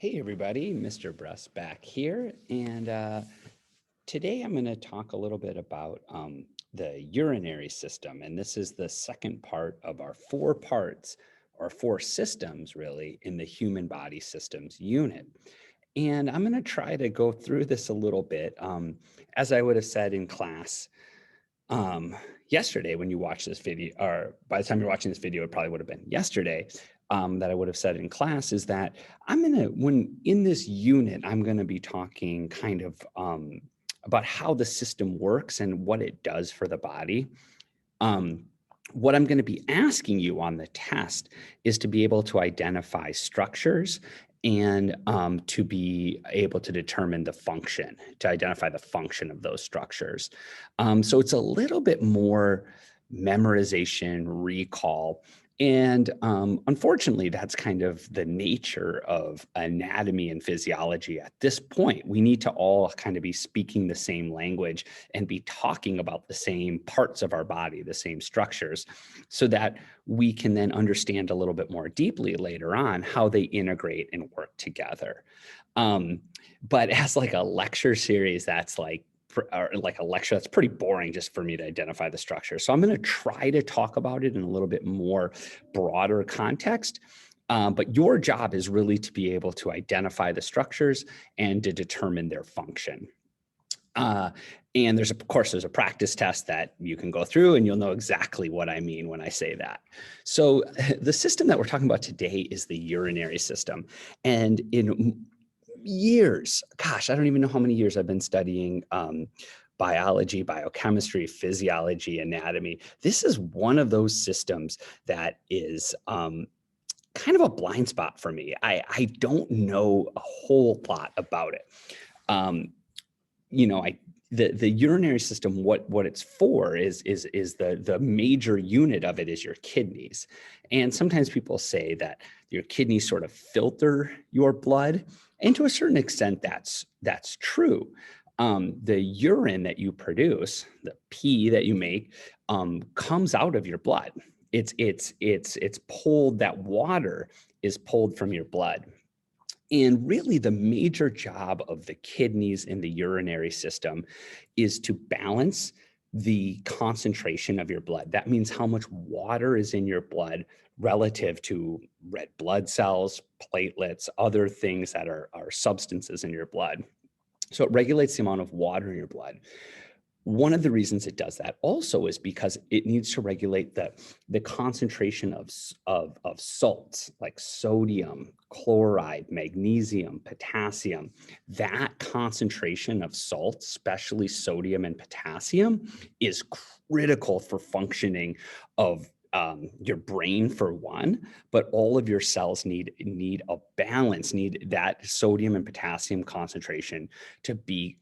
Hey everybody, Mr. Bruss back here, and today I'm going to talk a little bit about the urinary system, and this is the second part of our four parts, or four systems really, in the human body systems unit. And I'm going to try to go through this a little bit. As I would have said in class, um, yesterday when you watch this video, or by the time you're watching this video, it probably would have been yesterday, that I would have said in class is that when in this unit, I'm gonna be talking kind of about how the system works and what it does for the body. Um, what I'm going to be asking you on the test is to be able to identify structures and to be able to determine the function, to identify the function of those structures. So it's a little bit more memorization, recall. And unfortunately, that's kind of the nature of anatomy and physiology at this point. We need to all kind of be speaking the same language and be talking about the same parts of our body, the same structures, so that we can then understand a little bit more deeply later on how they integrate and work together. Um, but as like a lecture series, that's like or like a lecture, that's pretty boring just for me to identify the structure. So I'm going to try to talk about it in a little bit more broader context. But your job is really to be able to identify the structures and to determine their function. And of course, there's a practice test that you can go through and you'll know exactly what I mean when I say that. So the system that we're talking about today is the urinary system. And in years, gosh, I don't even know how many years I've been studying biology, biochemistry, physiology, anatomy. This is one of those systems that is kind of a blind spot for me. I don't know a whole lot about it. Um, the urinary system, what it's for is the major unit of it is your kidneys. And sometimes people say that your kidneys sort of filter your blood, and to a certain extent that's true. The urine that you produce, the pee that you make, comes out of your blood. It's pulled, that water is pulled from your blood. And really, the major job of the kidneys in the urinary system is to balance the concentration of your blood. That means how much water is in your blood relative to red blood cells, platelets, other things that are substances in your blood. So it regulates the amount of water in your blood. One of the reasons it does that also is because it needs to regulate the concentration of salts like sodium, chloride, magnesium, potassium. That concentration of salts, especially sodium and potassium, is critical for functioning of your brain for one, but all of your cells need a balance, need that sodium and potassium concentration to be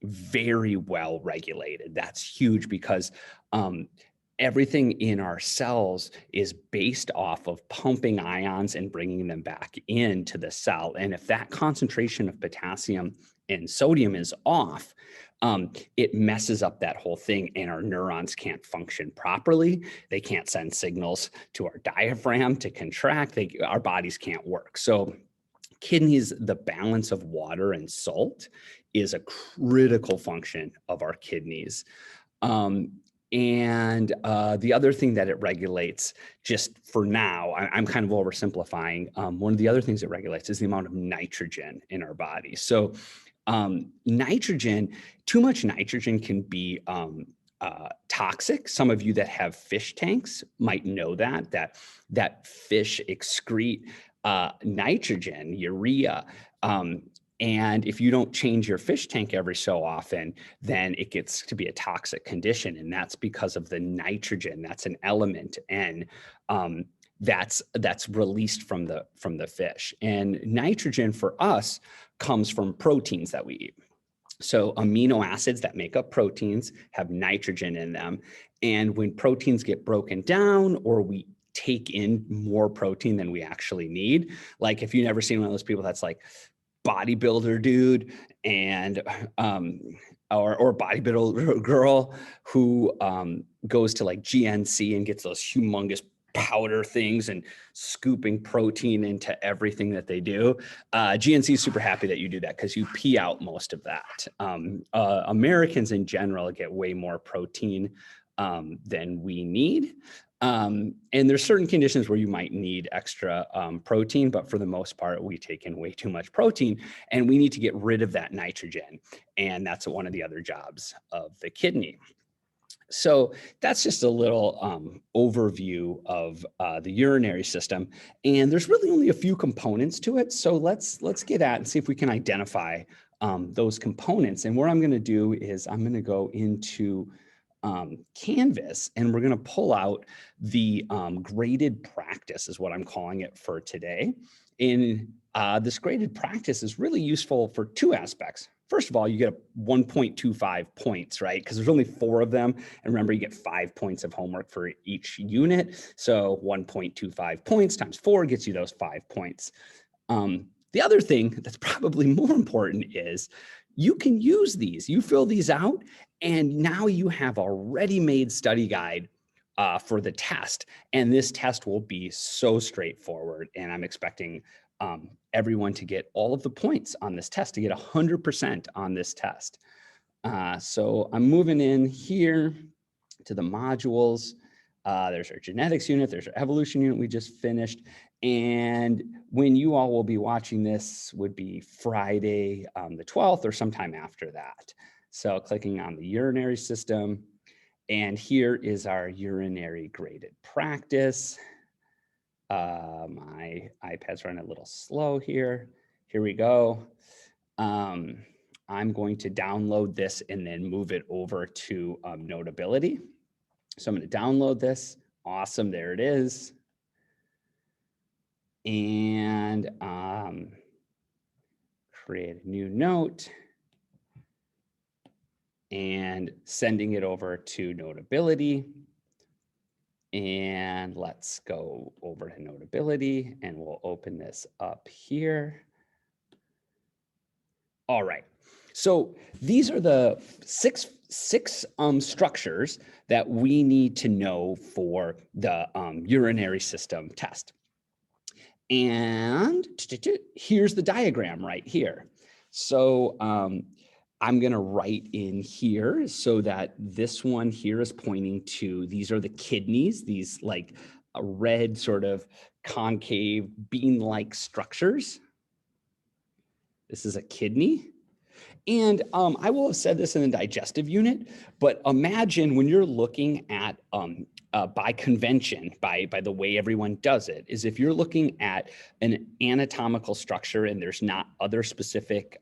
very well regulated. That's huge because everything in our cells is based off of pumping ions and bringing them back into the cell. And if that concentration of potassium and sodium is off, it messes up that whole thing, and our neurons can't function properly. They can't send signals to our diaphragm to contract. Our bodies can't work. So kidneys, the balance of water and salt is a critical function of our kidneys. And the other thing that it regulates, just for now, I'm kind of oversimplifying. One of the other things it regulates is the amount of nitrogen in our body. So nitrogen, too much nitrogen can be toxic. Some of you that have fish tanks might know that fish excrete nitrogen, urea. And if you don't change your fish tank every so often, then it gets to be a toxic condition. And that's because of the nitrogen. That's an element. And that's released from the fish. And nitrogen for us comes from proteins that we eat. So amino acids that make up proteins have nitrogen in them. And when proteins get broken down, or we take in more protein than we actually need, like if you've never seen one of those people that's like bodybuilder dude and or bodybuilder girl who goes to like GNC and gets those humongous powder things and scooping protein into everything that they do. GNC is super happy that you do that because you pee out most of that. Americans in general get way more protein than we need. And there's certain conditions where you might need extra protein, but for the most part, we take in way too much protein and we need to get rid of that nitrogen. And that's one of the other jobs of the kidney. So that's just a little overview of the urinary system. And there's really only a few components to it. So let's get at and see if we can identify those components. And what I'm going to do is I'm going to go into Canvas and we're going to pull out the graded practice is what I'm calling it for today. And this graded practice is really useful for two aspects. First of all, you get 1.25 points, right? Because there's only 4 of them. And remember, you get 5 points of homework for each unit. So 1.25 points times 4 gets you those 5 points. The other thing that's probably more important is you can use these. You fill these out, and now you have a ready-made study guide for the test. And this test will be so straightforward. And I'm expecting everyone to get all of the points on this test, to get 100% on this test. So I'm moving in here to the modules. There's our genetics unit, there's our evolution unit we just finished. And when you all will be watching this would be Friday the 12th or sometime after that. So clicking on the urinary system, and here is our urinary graded practice. My iPad's running a little slow here. Here we go. I'm going to download this and then move it over to Notability. So I'm going to download this. Awesome, there it is. And create a new note and sending it over to Notability. And let's go over to Notability and we'll open this up here. All right, so these are the six structures that we need to know for the urinary system test. And here's the diagram right here. So I'm going to write in here so that this one here is pointing to, these are the kidneys, these like red sort of concave bean-like structures. This is a kidney. And I will have said this in the digestive unit, but imagine when you're looking at by convention, by the way everyone does it, is if you're looking at an anatomical structure and there's not other specific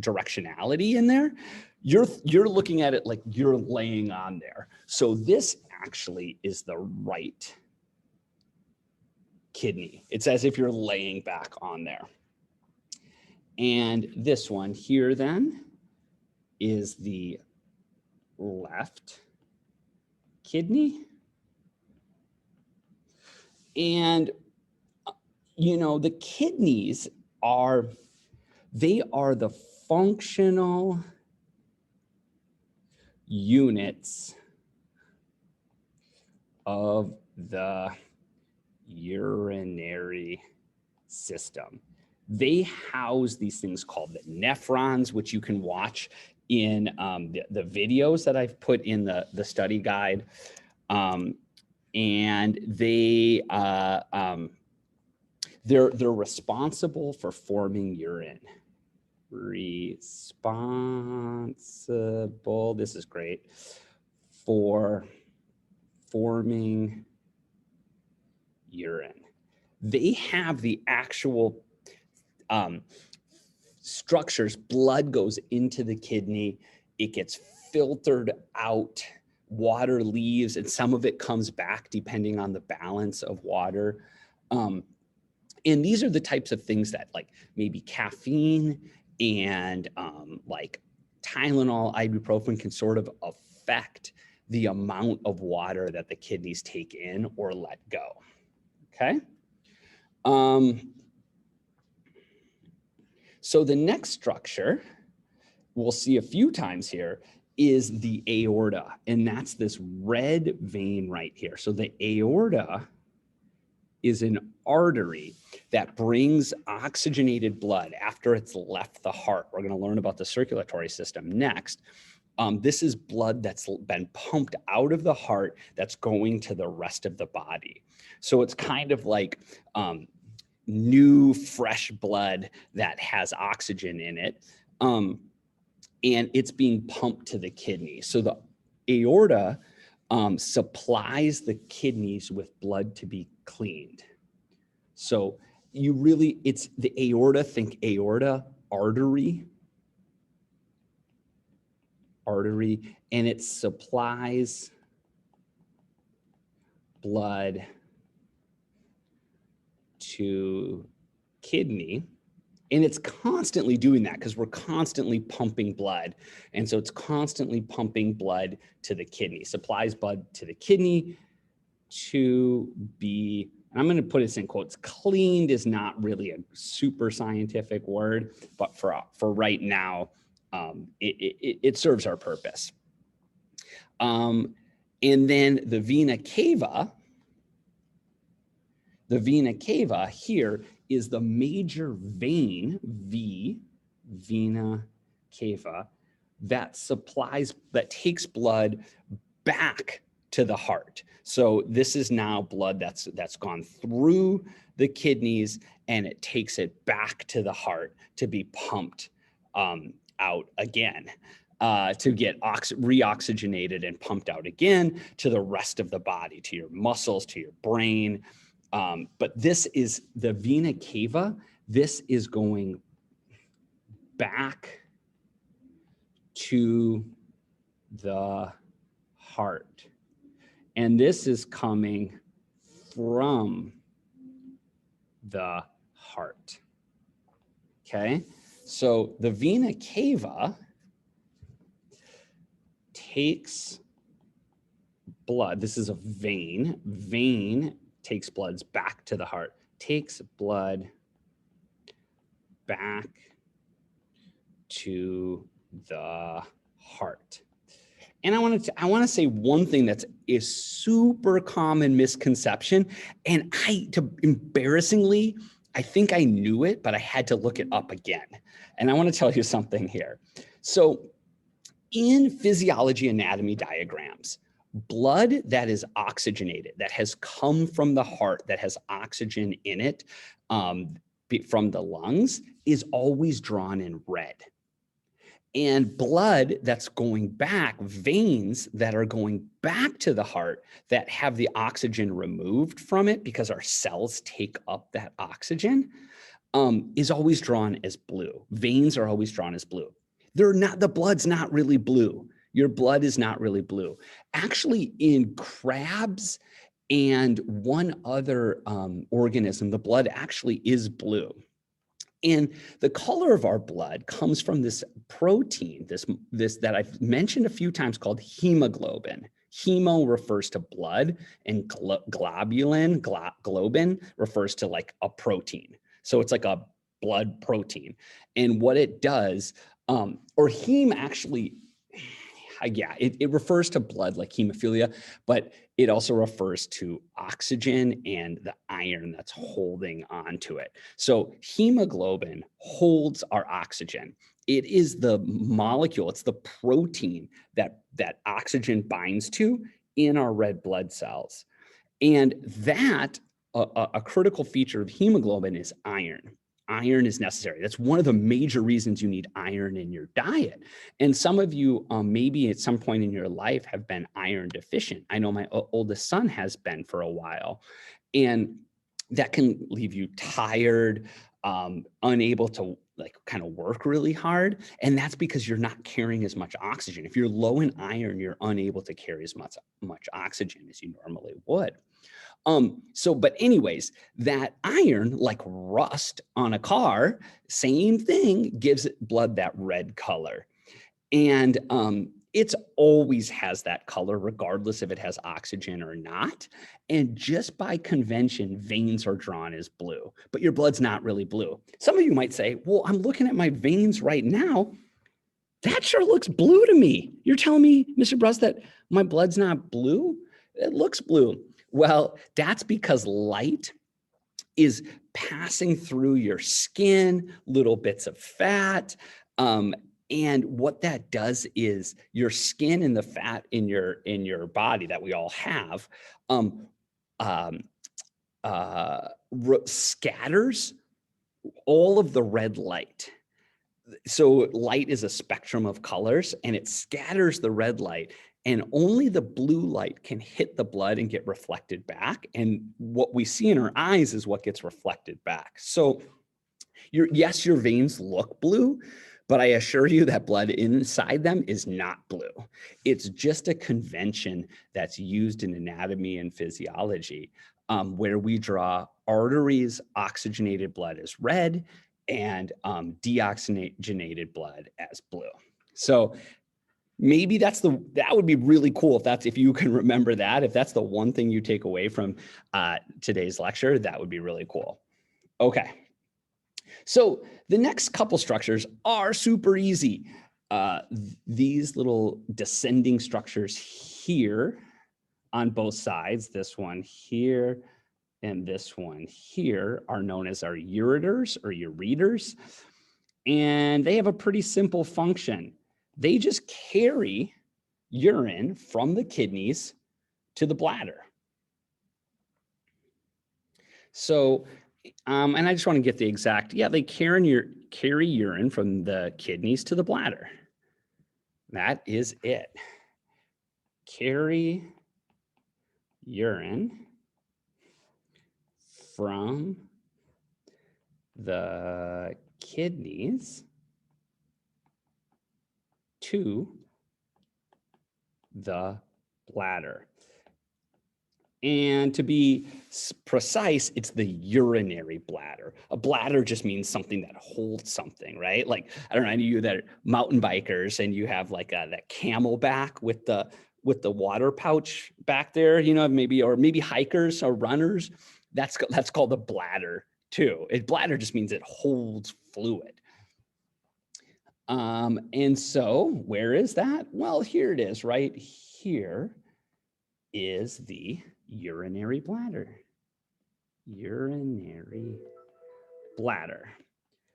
directionality in there, you're looking at it like you're laying on there. So this actually is the right kidney. It's as if you're laying back on there. And this one here then is the left kidney. And, you know, the kidneys are, they are the functional units of the urinary system. They house these things called the nephrons, which you can watch in the videos that I've put in the study guide. And they're responsible for forming urine. Responsible, this is great, for forming urine. They have the actual structures. Blood goes into the kidney, it gets filtered out, water leaves, and some of it comes back depending on the balance of water. And these are the types of things that like maybe caffeine and like Tylenol, ibuprofen can sort of affect the amount of water that the kidneys take in or let go. Okay. So the next structure we'll see a few times here is the aorta, and that's this red vein right here. So the aorta is an artery that brings oxygenated blood after it's left the heart. We're going to learn about the circulatory system next. This is blood that's been pumped out of the heart that's going to the rest of the body. So it's kind of like new, fresh blood that has oxygen in it. And it's being pumped to the kidney. So the aorta supplies the kidneys with blood to be cleaned. So you really, it's the aorta, think aorta, artery, and it supplies blood to kidney. And it's constantly doing that because we're constantly pumping blood. And so it's constantly pumping blood to the kidney, supplies blood to the kidney to be, and I'm going to put this in quotes, cleaned is not really a super scientific word, but for right now, it serves our purpose. And then the vena cava here is the major vein, vena cava, that takes blood back to the heart. So this is now blood that's gone through the kidneys and it takes it back to the heart to be pumped out again, to get reoxygenated and pumped out again to the rest of the body, to your muscles, to your brain. But this is the vena cava. This is going back to the heart. And this is coming from the heart. Okay, so the vena cava takes blood. This is a vein. Vein takes blood back to the heart, takes blood back to the heart. And I want to say one thing that's a super common misconception, and embarrassingly, I think I knew it, but I had to look it up again. And I want to tell you something here. So in physiology anatomy diagrams, blood that is oxygenated, that has come from the heart, that has oxygen in it from the lungs, is always drawn in red. And blood that's going back, veins that are going back to the heart that have the oxygen removed from it because our cells take up that oxygen, is always drawn as blue. Veins are always drawn as blue. The blood's not really blue. Your blood is not really blue. Actually, in crabs and one other organism, the blood actually is blue. And the color of our blood comes from this protein, this that I've mentioned a few times, called hemoglobin. Hemo refers to blood, and globin refers to like a protein. So it's like a blood protein. And what it does, or heme actually, it refers to blood like hemophilia, but it also refers to oxygen and the iron that's holding onto it. So hemoglobin holds our oxygen. It is the molecule, it's the protein that oxygen binds to in our red blood cells. And that, a critical feature of hemoglobin is iron. Iron is necessary. That's one of the major reasons you need iron in your diet. And some of you maybe at some point in your life have been iron deficient. I know my oldest son has been for a while, and that can leave you tired, unable to kind of work really hard. And that's because you're not carrying as much oxygen. If you're low in iron, you're unable to carry as much oxygen as you normally would. But anyways, that iron, like rust on a car, same thing, gives it blood that red color. And it always has that color, regardless if it has oxygen or not. And just by convention, veins are drawn as blue, but your blood's not really blue. Some of you might say, well, I'm looking at my veins right now. That sure looks blue to me. You're telling me, Mr. Bruss, that my blood's not blue? It looks blue. Well, that's because light is passing through your skin, little bits of fat. And what that does is your skin and the fat in your body that we all have um, um, scatters all of the red light. So light is a spectrum of colors, and it scatters the red light, and only the blue light can hit the blood and get reflected back. And what we see in our eyes is what gets reflected back. So yes, your veins look blue, but I assure you that blood inside them is not blue. It's just a convention that's used in anatomy and physiology, where we draw arteries, oxygenated blood as red, and deoxygenated blood as blue. So maybe that would be really cool if you can remember that. If that's the one thing you take away from today's lecture, that would be really cool. Okay. So the next couple structures are super easy. These little descending structures here on both sides, this one here and this one here, are known as our ureters or ureters. And they have a pretty simple function. They just carry urine from the kidneys to the bladder. So and I just want to get the exact, they carry urine from the kidneys to the bladder. That is it. Carry urine from the kidneys to the bladder. And to be precise, it's the urinary bladder. A bladder just means something that holds something, right? Like, I don't know, any of you that are mountain bikers and you have like that Camelback with the water pouch back there, maybe hikers or runners, that's called a bladder too. A bladder just means it holds fluid. And so where is that? Well, here it is, right here is the urinary bladder. Urinary bladder.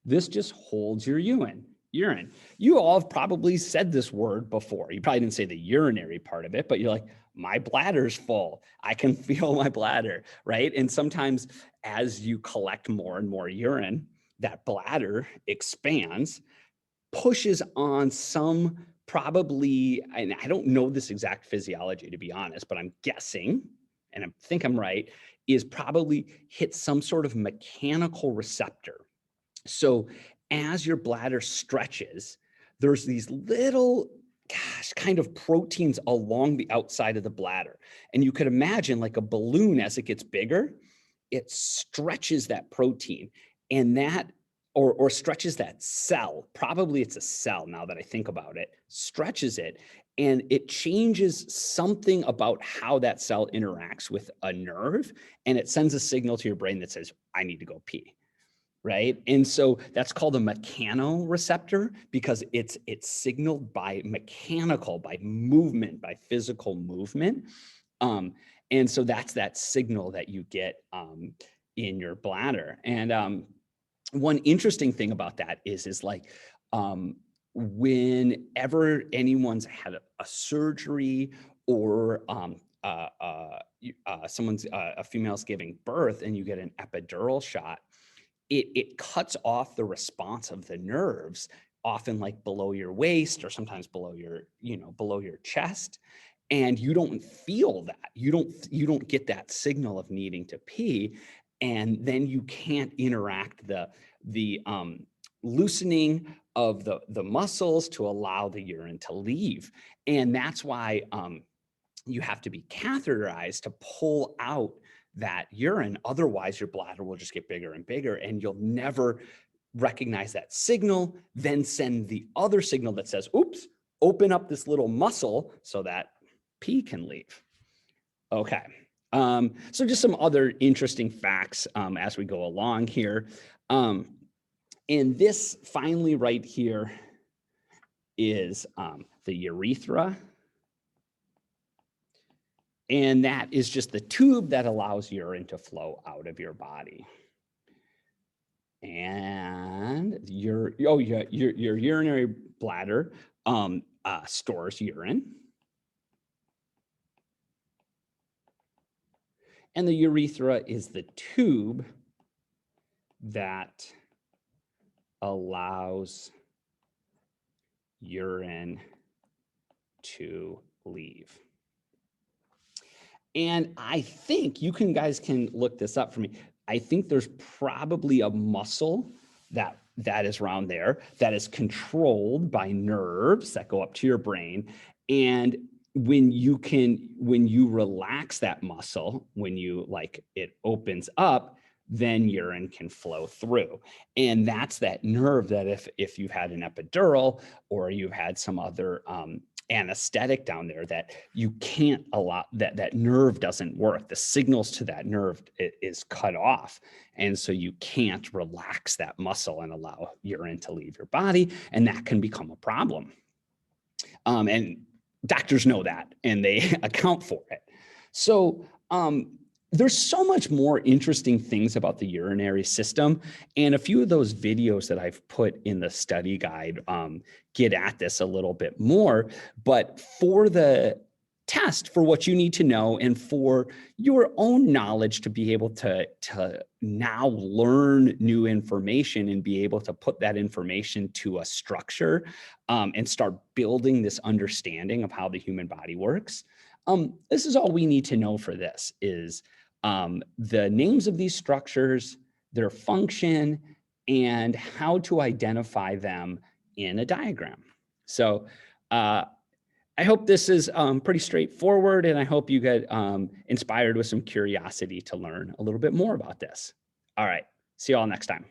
This just holds your urine. You all have probably said this word before. You probably didn't say the urinary part of it, but you're like, my bladder's full. I can feel my bladder, right? And sometimes as you collect more and more urine, that bladder expands, pushes on some probably, and I don't know this exact physiology to be honest, but I'm guessing, and I think I'm right, is probably hit some sort of mechanical receptor. So as your bladder stretches, there's these little, kind of proteins along the outside of the bladder. And you could imagine like a balloon, as it gets bigger, it stretches that protein, and that or stretches that cell. Probably it's a cell, now that I think about it, stretches it, and it changes something about how that cell interacts with a nerve, and it sends a signal to your brain that says, I need to go pee. Right. And so that's called a mechanoreceptor, because it's signaled by movement, by physical movement. And so that's that signal that you get in your bladder. And one interesting thing about that is like, whenever anyone's had a surgery, or a female's giving birth and you get an epidural shot, it cuts off the response of the nerves, often like below your waist or sometimes below your chest. And you don't feel that. You don't get that signal of needing to pee. And then you can't interact the loosening of the muscles to allow the urine to leave. And that's why you have to be catheterized to pull out that urine. Otherwise, your bladder will just get bigger and bigger, and you'll never recognize that signal, then send the other signal that says, oops, open up this little muscle so that pee can leave. Okay. So just some other interesting facts as we go along here. And this finally right here is the urethra. And that is just the tube that allows urine to flow out of your body. And your urinary bladder stores urine. And the urethra is the tube that allows urine to leave. And I think you guys can look this up for me. I think there's probably a muscle that is around there that is controlled by nerves that go up to your brain. And when you relax that muscle, when it opens up, then urine can flow through. And that's that nerve that if you've had an epidural or you've had some other anesthetic down there, that you can't allow, that nerve doesn't work. The signals to that nerve is cut off. And so you can't relax that muscle and allow urine to leave your body. And that can become a problem. And doctors know that and they account for it. So there's so much more interesting things about the urinary system. And a few of those videos that I've put in the study guide get at this a little bit more. But for the test, for what you need to know and for your own knowledge to be able to now learn new information and be able to put that information to a structure and start building this understanding of how the human body works. This is all we need to know for this is the names of these structures, their function, and how to identify them in a diagram. So I hope this is pretty straightforward, and I hope you get inspired with some curiosity to learn a little bit more about this. All right, see you all next time.